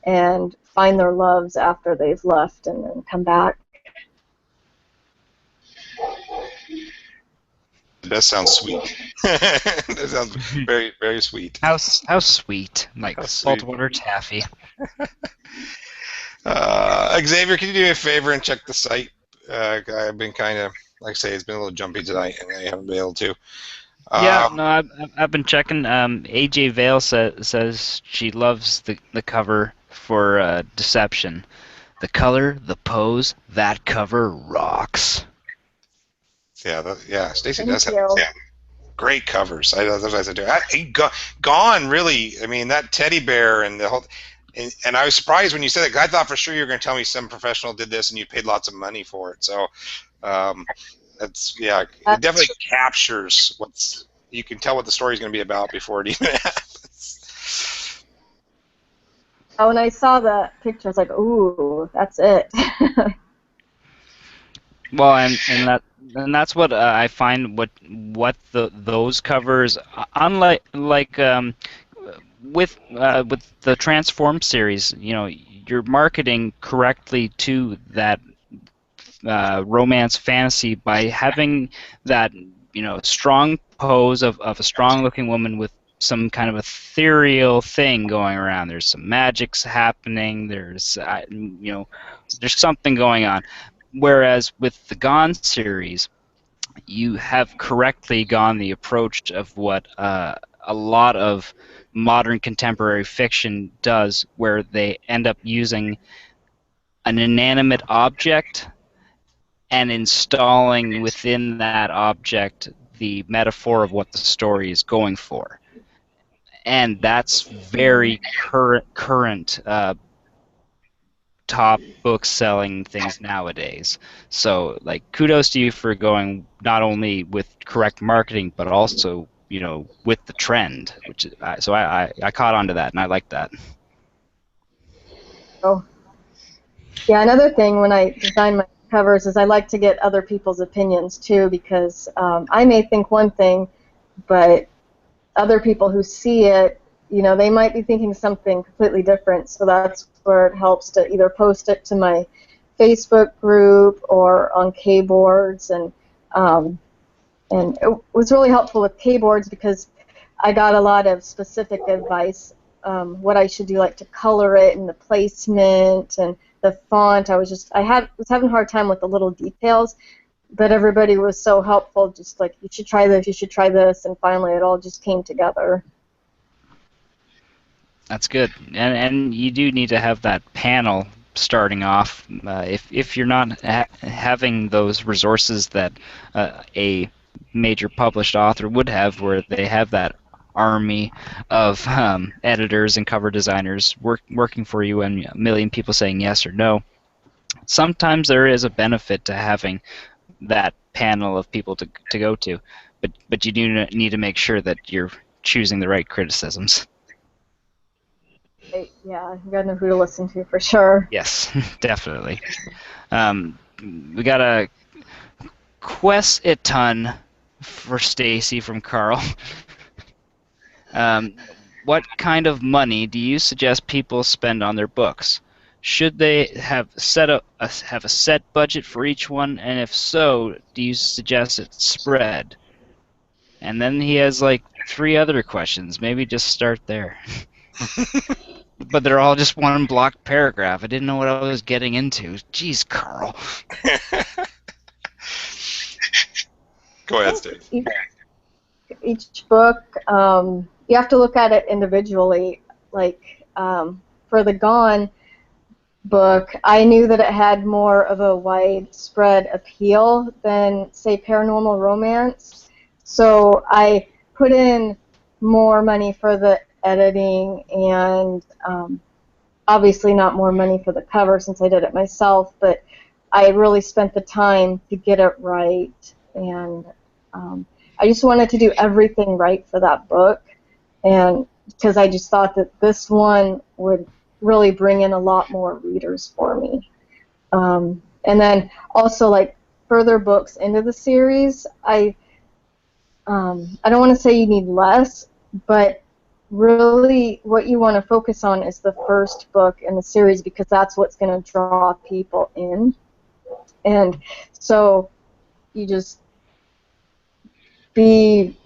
and find their loves after they've left and then come back. That sounds sweet. That sounds very, very sweet. How sweet, like How sweet. saltwater taffy. Xavier, can you do me a favor and check the site? I've been kind of, like I say, it's been a little jumpy tonight, and I haven't been able to. Yeah, no, I've been checking. AJ Vale says she loves the cover for Deception. The color, the pose, that cover rocks. Yeah, Stacy does Thank have you. great covers. That's what I said to her. Gone, really. I mean, that teddy bear and the whole. And I was surprised when you said it. 'Cause I thought for sure you were going to tell me some professional did this and you paid lots of money for it. So, it definitely captures what's. You can tell what the story's going to be about before it even happens. Oh, when I saw the picture, I was like, ooh, that's it. Well, and that's what I find what those covers, unlike with the Transform series, you're marketing correctly to that romance fantasy by having that strong pose of a strong looking woman with some kind of ethereal thing going around. There's some magics happening. There's there's something going on. Whereas with the Gone series, you have correctly gone the approach of what a lot of modern contemporary fiction does, where they end up using an inanimate object and installing within that object the metaphor of what the story is going for. And that's very current top book selling things nowadays. So like kudos to you for going not only with correct marketing but also with the trend, which so I caught on to that and I like that. Oh. Yeah, another thing when I design my covers is I like to get other people's opinions too, because I may think one thing, but other people who see it, they might be thinking something completely different. So that's where it helps to either post it to my Facebook group or on K-boards, and it was really helpful with K-boards because I got a lot of specific advice, what I should do, like to color it and the placement and the font. was having a hard time with the little details, but everybody was so helpful, just like, you should try this, you should try this, and finally it all just came together. That's good, and you do need to have that panel starting off. If you're not having those resources that a major published author would have, where they have that army of editors and cover designers working for you and a million people saying yes or no, sometimes there is a benefit to having that panel of people to go to, but you do need to make sure that you're choosing the right criticisms. Yeah, you gotta know who to listen to for sure. Yes, definitely. We got a question for Stacy from Carl. What kind of money do you suggest people spend on their books? Should they have a set budget for each one, and if so, do you suggest it's spread? And then he has like 3 other questions. Maybe just start there. But they're all just one block paragraph. I didn't know what I was getting into. Jeez, Carl. Go ahead, Steve. Each book, you have to look at it individually. Like for the Gone book, I knew that it had more of a widespread appeal than, say, paranormal romance. So I put in more money for the editing and obviously not more money for the cover since I did it myself, but I really spent the time to get it right, and I just wanted to do everything right for that book, and because I just thought that this one would really bring in a lot more readers for me. And then also, like, further books into the series, I I don't want to say you need less, but really what you want to focus on is the first book in the series, because that's what's going to draw people in. And so you just be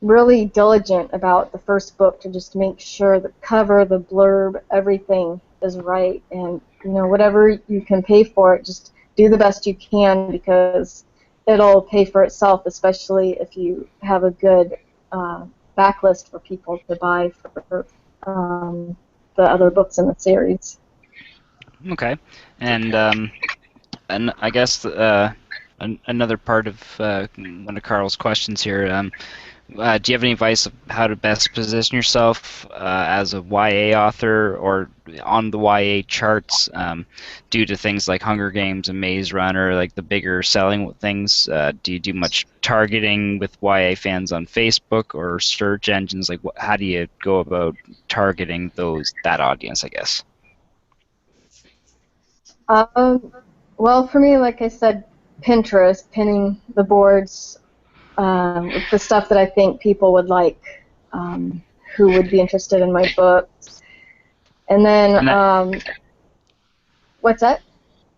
really diligent about the first book to just make sure the cover, the blurb, everything is right. And whatever you can pay for it, just do the best you can, because it'll pay for itself, especially if you have a good backlist for people to buy for the other books in the series. Okay, and I guess another part of one of Carl's questions here. Do you have any advice of how to best position yourself as a YA author or on the YA charts due to things like Hunger Games and Maze Runner, like the bigger selling things? Do you do much targeting with YA fans on Facebook or search engines? Like, how do you go about targeting that audience, I guess? Well, for me, like I said, Pinterest, pinning the boards with the stuff that I think people would like, who would be interested in my books. And then, what's that?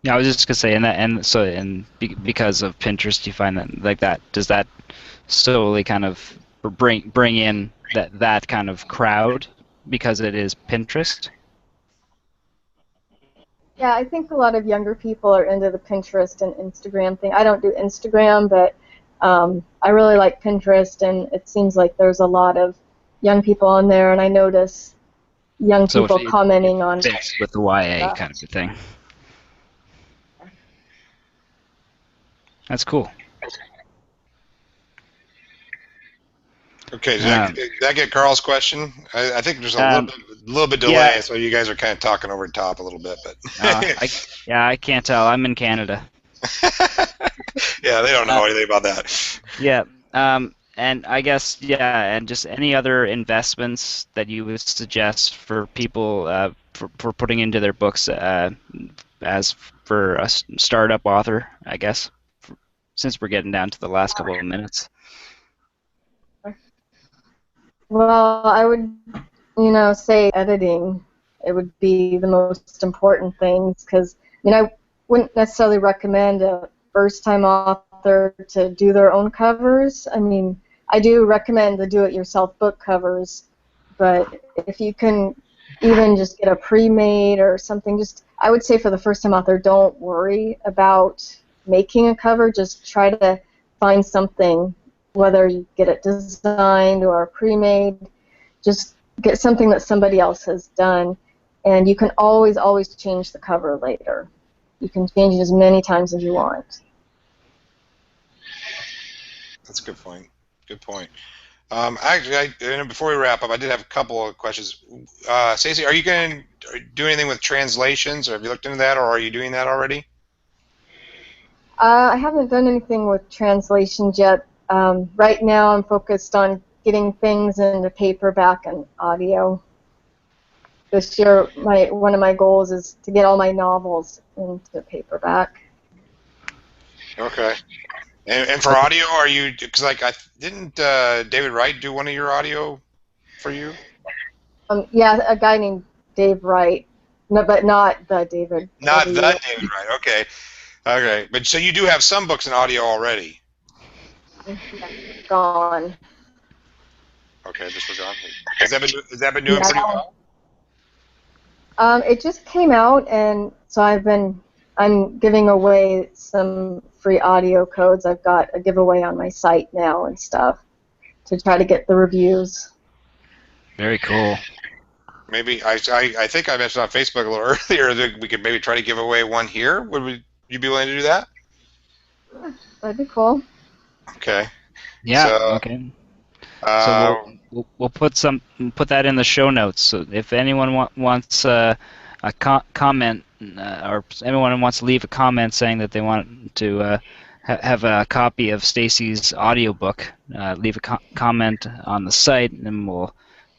Yeah, I was just gonna say, because of Pinterest, do you find that does that solely kind of bring in that kind of crowd because it is Pinterest? Yeah, I think a lot of younger people are into the Pinterest and Instagram thing. I don't do Instagram, but I really like Pinterest, and it seems like there's a lot of young people on there, and I notice young people commenting on fits with the YA kind of a thing. That's cool. Okay, did that get Carl's question? I think there's a little bit delay, yeah. So you guys are kind of talking over the top a little bit, but I can't tell. I'm in Canada. Yeah, they don't know anything about that. Yeah, and I guess and just any other investments that you would suggest for people for putting into their books as for a startup author, I guess, since we're getting down to the last couple of minutes. Well, I would, say editing. It would be the most important things, because, I wouldn't necessarily recommend a first-time author to do their own covers. I mean, I do recommend the do-it-yourself book covers, but if you can even just get a pre-made or something, I would say for the first-time author, don't worry about making a cover. Just try to find something, whether you get it designed or pre-made, just get something that somebody else has done, and you can always change the cover later. You can change it as many times as you want. That's a good point. Good point. Actually, before we wrap up, I did have a couple of questions. Stacy, are you going to do anything with translations, or have you looked into that, or are you doing that already? I haven't done anything with translations yet. Right now I'm focused on getting things into paperback and audio. This year, one of my goals is to get all my novels into paperback. Okay. And for audio, are you, because didn't David Wright do one of your audio for you? Yeah, a guy named Dave Wright. No, but not the David. Not the David Wright, okay. Okay, but so you do have some books in audio already? Gone. Okay, this was gone. Has that been doing pretty well? It just came out, and so I'm giving away some free audio codes. I've got a giveaway on my site now and stuff to try to get the reviews. Very cool. Maybe I think I mentioned on Facebook a little earlier that we could maybe try to give away one here. Would you be willing to do that? Yeah, that'd be cool. Okay. Yeah. Okay. So we'll put that in the show notes. So if anyone wants a comment or anyone wants to leave a comment saying that they want to have a copy of Stacy's audiobook, leave a comment on the site, and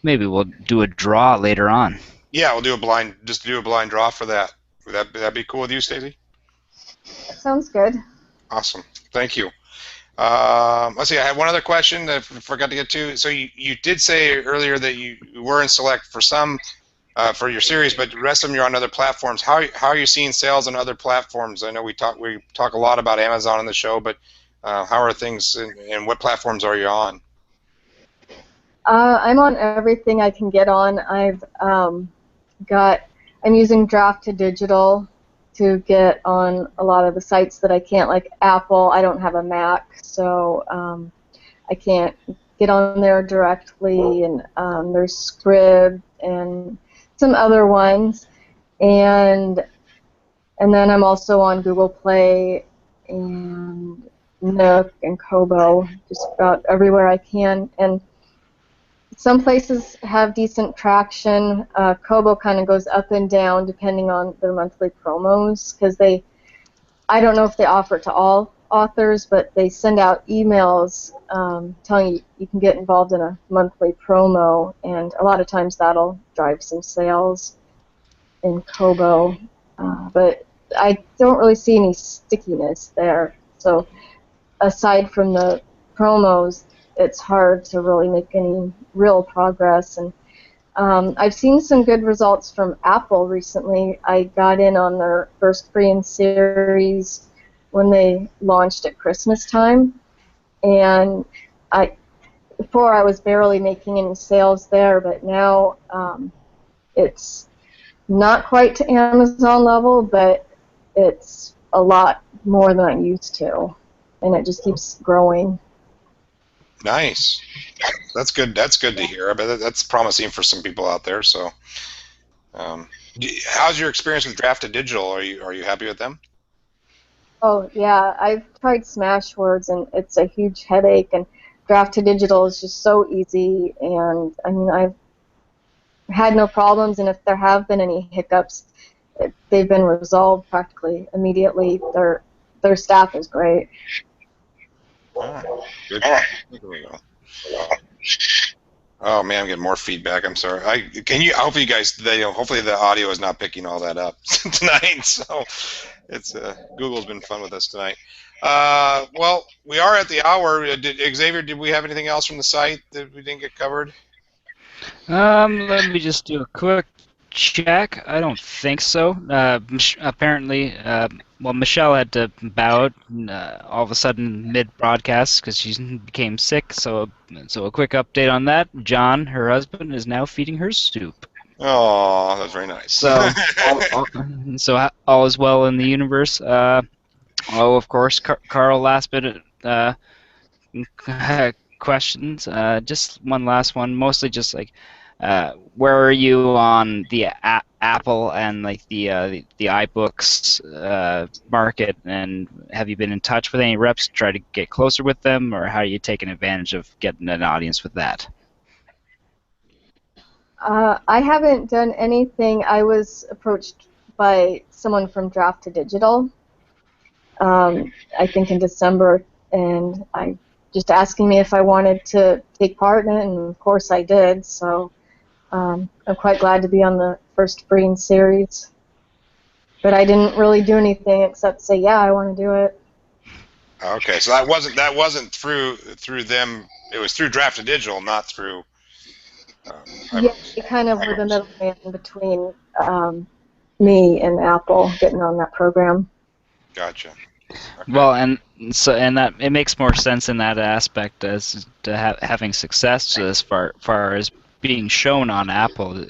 maybe we'll do a draw later on. Yeah, we'll do a blind draw for that. Would that be cool with you, Stacy? That sounds good. Awesome. Thank you. Let's see. I had one other question that I forgot to get to. So you did say earlier that you were in select for some for your series, but the rest of them you're on other platforms. How are you seeing sales on other platforms? I know we talk a lot about Amazon on the show, but how are things and what platforms are you on? I'm on everything I can get on. I'm using Draft to Digital to get on a lot of the sites that I can't, like Apple. I don't have a Mac, so I can't get on there directly. And there's Scrib and some other ones, and then I'm also on Google Play and Nook and Kobo, just about everywhere I can. And some places have decent traction. Kobo kind of goes up and down depending on their monthly promos, because I don't know if they offer it to all authors, but they send out emails telling you you can get involved in a monthly promo, and a lot of times that'll drive some sales in Kobo. But I don't really see any stickiness there. So aside from the promos, it's hard to really make any real progress. And I've seen some good results from Apple recently. I got in on their first free series when they launched at Christmas time, and before I was barely making any sales there, but now it's not quite to Amazon level, but it's a lot more than I'm used to, and it just keeps growing. Nice. That's good. That's good to hear. I bet that's promising for some people out there. So, how's your experience with Draft to Digital? Are you happy with them? Oh yeah, I've tried Smashwords, and it's a huge headache. And Draft to Digital is just so easy, and I mean I've had no problems. And if there have been any hiccups, they've been resolved practically immediately. Their staff is great. Oh, good. There we go. Oh man, I'm getting more feedback. I'm sorry. Hopefully you guys. Hopefully the audio is not picking all that up tonight. So it's Google's been fun with us tonight. Well, we are at the hour. Xavier, did we have anything else from the site that we didn't get covered? Let me just do a quick check. I don't think so. Apparently, well, Michelle had to bow out all of a sudden mid-broadcast because she became sick. So a quick update on that. John, her husband, is now feeding her soup. Oh, that's very nice. So all is well in the universe. Of course, Carl, last bit questions. Just one last one. Mostly just like, where are you on the Apple and like the iBooks market, and have you been in touch with any reps to try to get closer with them, or how are you taking advantage of getting an audience with that? I haven't done anything. I was approached by someone from Draft to Digital, I think in December, and I just asking me if I wanted to take part in it, and of course I did. So I'm quite glad to be on the first Breen series. But I didn't really do anything except say, yeah, I want to do it. Okay, so that wasn't through them. It was through Draft to Digital, not through. Yeah, they kind of were the middleman between me and Apple getting on that program. Gotcha. Okay. Well, and that it makes more sense in that aspect as to having success as far as being shown on Apple.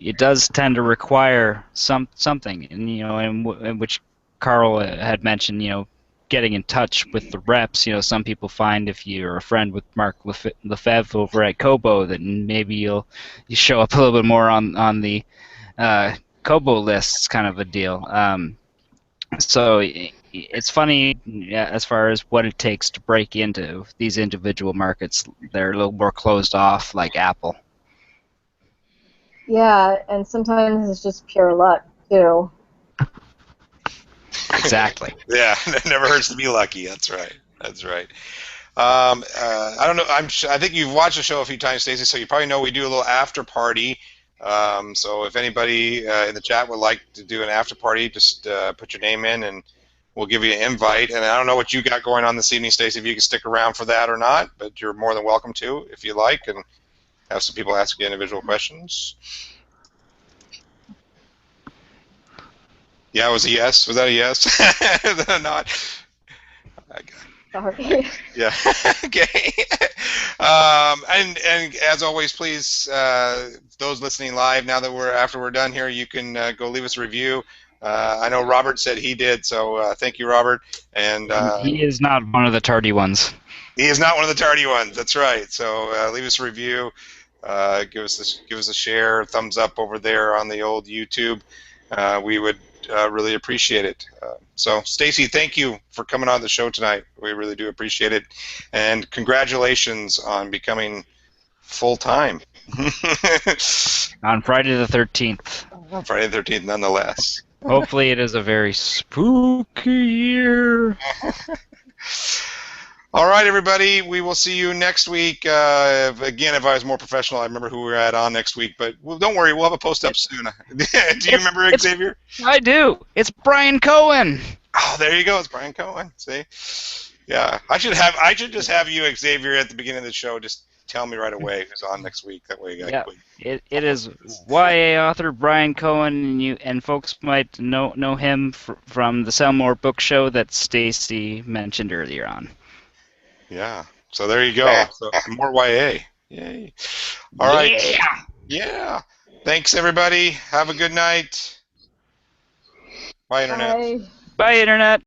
It does tend to require something, and in which Carl had mentioned, getting in touch with the reps. Some people find if you're a friend with Mark Lefebvre over at Kobo, that maybe you show up a little bit more on the Kobo lists, kind of a deal. So it's funny as far as what it takes to break into these individual markets. They're a little more closed off, like Apple. Yeah, and sometimes it's just pure luck, too. Exactly. Yeah, it never hurts to be lucky. That's right. That's right. I don't know. I think you've watched the show a few times, Stacy, so you probably know we do a little after party. So if anybody in the chat would like to do an after party, just put your name in, and we'll give you an invite. And I don't know what you got going on this evening, Stacy, if you can stick around for that or not, but you're more than welcome to if you like, and have some people ask you individual questions. Yeah, it was a yes. Was that a yes? Not. Sorry. Yeah. Okay. And as always, please, those listening live, now that after we're done here, you can go leave us a review. I know Robert said he did, so thank you, Robert. And he is not one of the tardy ones. he is not one of the tardy ones. That's right. So leave us a review. Give us a share, thumbs up over there on the old YouTube. We would really appreciate it. So, Stacy, thank you for coming on the show tonight. We really do appreciate it, and congratulations on becoming full-time. On Friday the 13th. On Friday the 13th, nonetheless. Hopefully it is a very spooky year. All right, everybody. We will see you next week. Again, if I was more professional, I remember who we're at on next week. But don't worry, we'll have a post up soon. Do you remember Xavier? I do. It's Brian Cohen. Oh, there you go. It's Brian Cohen. See? Yeah. I should just have you, Xavier, at the beginning of the show. Just tell me right away who's on next week. That way, it is YA author Brian Cohen, and folks might know him from the Sell More Book Show that Stacy mentioned earlier on. Yeah. So there you go. So more YA. Yay. All right. Yeah. Thanks, everybody. Have a good night. Bye, Internet. Bye. Bye, Internet.